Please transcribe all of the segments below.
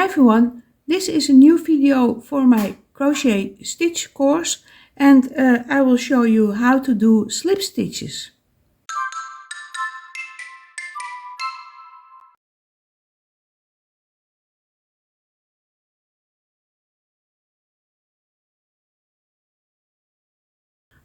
Hi everyone, this is a new video for my crochet stitch course and I will show you how to do slip stitches.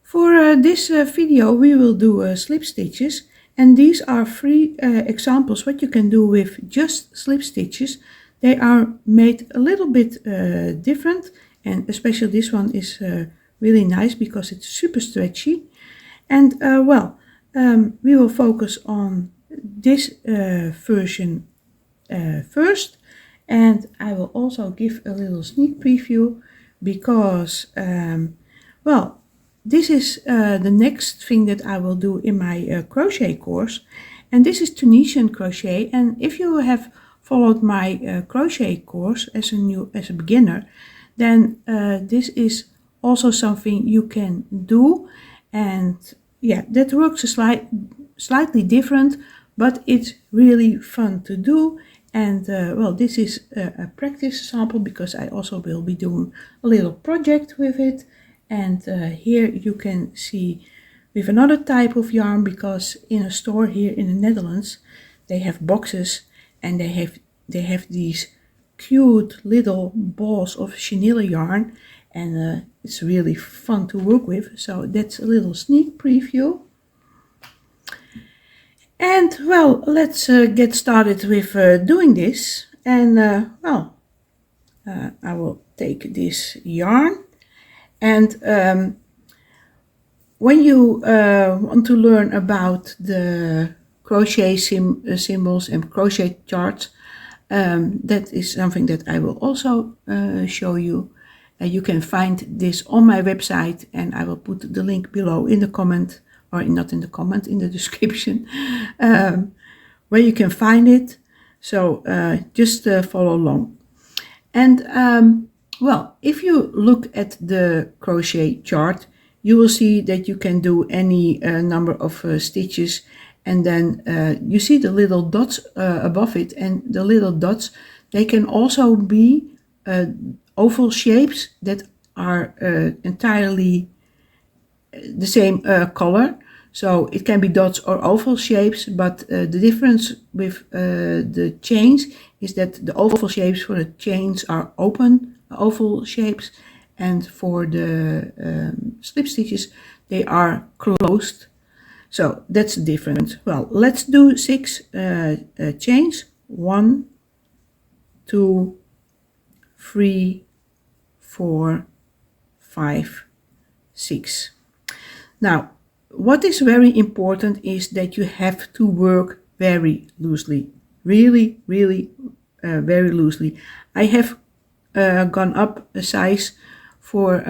For this video we will do slip stitches, and these are three examples what you can do with just slip stitches. They are made a little bit different, and especially this one is really nice because it's super stretchy. And we will focus on this version first, and I will also give a little sneak preview because this is the next thing that I will do in my crochet course, and this is Tunisian crochet. And if you have followed my crochet course as a beginner, then this is also something you can do, and yeah, that works slightly different, but it's really fun to do. And this is a practice sample because I also will be doing a little project with it. And here you can see with another type of yarn, because in a store here in the Netherlands they have boxes and they have these cute little balls of chenille yarn, and it's really fun to work with. So that's a little sneak preview. And well, let's get started with doing this. And I will take this yarn. And when you want to learn about the crochet symbols and crochet charts, that is something that I will also show you. You can find this on my website, and I will put the link below in the comment, or not in the comment, in the description, where you can find it. So just follow along. And well, if you look at the crochet chart, you will see that you can do any number of stitches, and then you see the little dots above it, and the little dots, they can also be oval shapes that are entirely the same color. So it can be dots or oval shapes, but the difference with the chains is that the oval shapes for the chains are open oval shapes, and for the slip stitches they are closed. So that's the difference. Well, let's do 6 chains. 1, 2, 3, 4, 5, 6. Now, what is very important is that you have to work very loosely, really very loosely. I have gone up a size for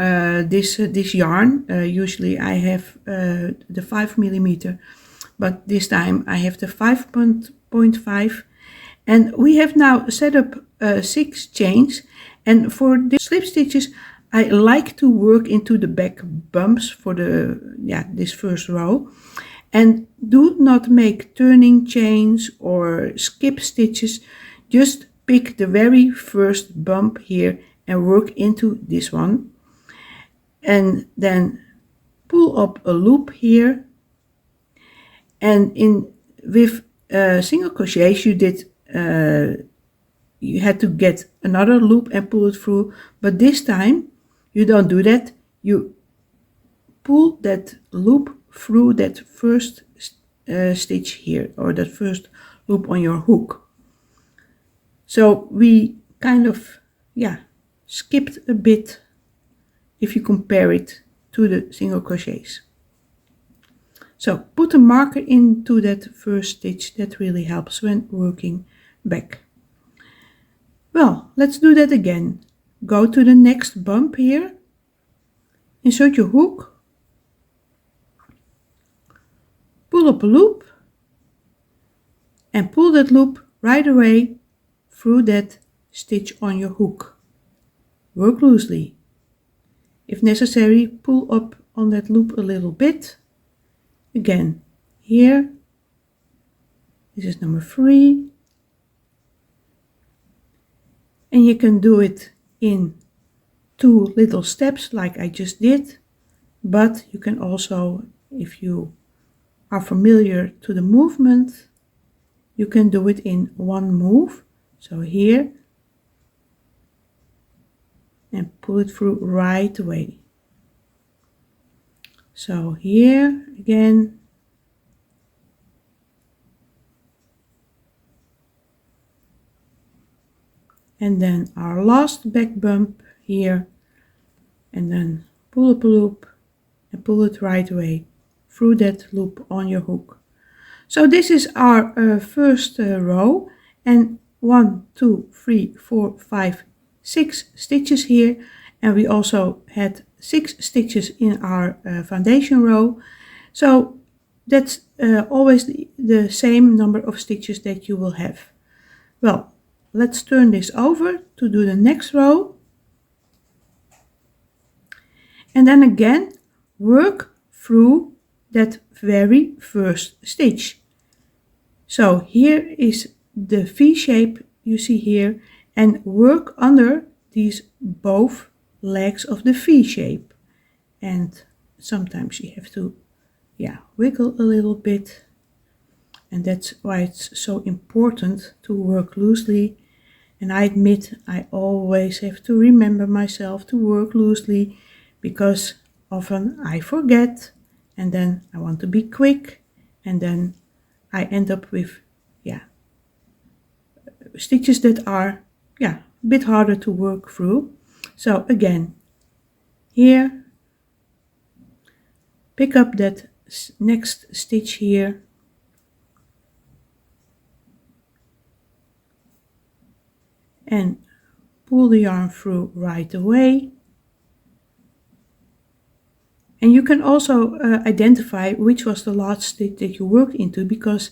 this yarn. Usually I have the 5mm, but this time I have the 5.5, and we have now set up 6 chains. And for the slip stitches I like to work into the back bumps for this first row, and do not make turning chains or skip stitches. Just pick the very first bump here and work into this one, and then pull up a loop here. And with single crochets you had to get another loop and pull it through, but this time you don't do that. You pull that loop through that first stitch here, or that first loop on your hook. So we kind of skipped a bit if you compare it to the single crochets. So put a marker into that first stitch. That really helps when working back. Well, let's do that again. Go to the next bump here, insert your hook, pull up a loop, and pull that loop right away through that stitch on your hook. Work loosely. If necessary, pull up on that loop a little bit. Again, here, this is number 3. And you can do it in 2 little steps like I just did, but you can also, if you are familiar to the movement, you can do it in 1 move. So here, and pull it through right away. So here again, and then our last back bump here, and then pull up a loop and pull it right away through that loop on your hook. So this is our first row, and 1, 2, 3, 4, 5, 6 stitches here, and we also had 6 stitches in our foundation row. So that's always the same number of stitches that you will have. Well, let's turn this over to do the next row, and then again work through that very first stitch. So here is the V shape you see here, and work under these both legs of the V shape, and sometimes you have to wiggle a little bit, and that's why it's so important to work loosely. And I admit I always have to remember myself to work loosely, because often I forget, and then I want to be quick, and then I end up with stitches that are a bit harder to work through. So again, here, pick up that next stitch here, and pull the yarn through right away. And you can also identify which was the last stitch that you worked into, because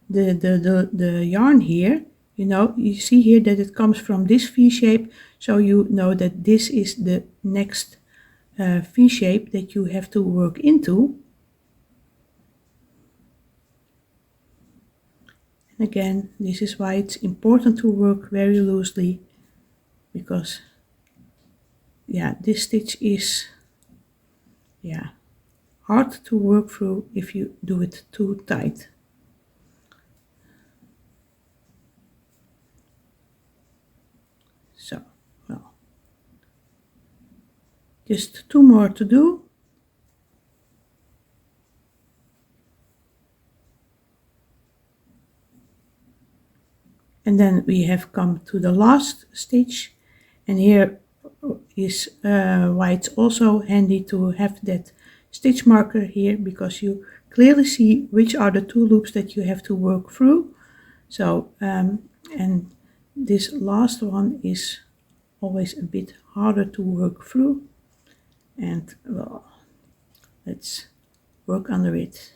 the yarn here, you see here that it comes from this V shape, so you know that this is the next V shape that you have to work into. And again, this is why it's important to work very loosely, because this stitch is hard to work through if you do it too tight. So, well, just 2 more to do. And then we have come to the last stitch, and here is why it's also handy to have that stitch marker here, because you clearly see which are the 2 loops that you have to work through. So and this last one is always a bit harder to work through, and well, let's work under it.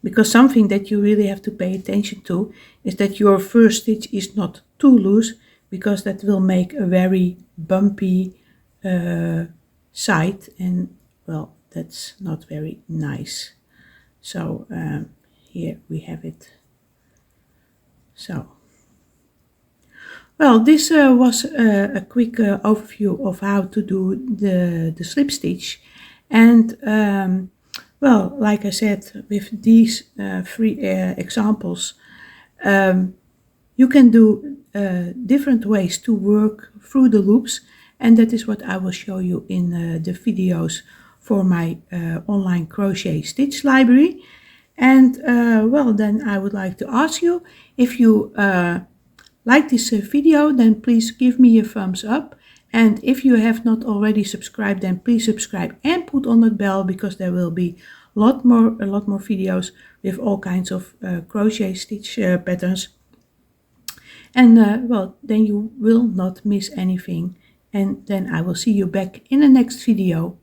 Because something that you really have to pay attention to is that your first stitch is not too loose, because that will make a very bumpy side, and well, that's not very nice. So here we have it. So, well, this was a quick overview of how to do the slip stitch, and well, like I said, with these 3 examples, you can do different ways to work through the loops, and that is what I will show you in the videos for my online crochet stitch library. And well, then I would like to ask you, if you like this video, then please give me a thumbs up. And if you have not already subscribed, then please subscribe and put on that bell, because there will be a lot more videos with all kinds of crochet stitch patterns. And well, then you will not miss anything. And then I will see you back in the next video.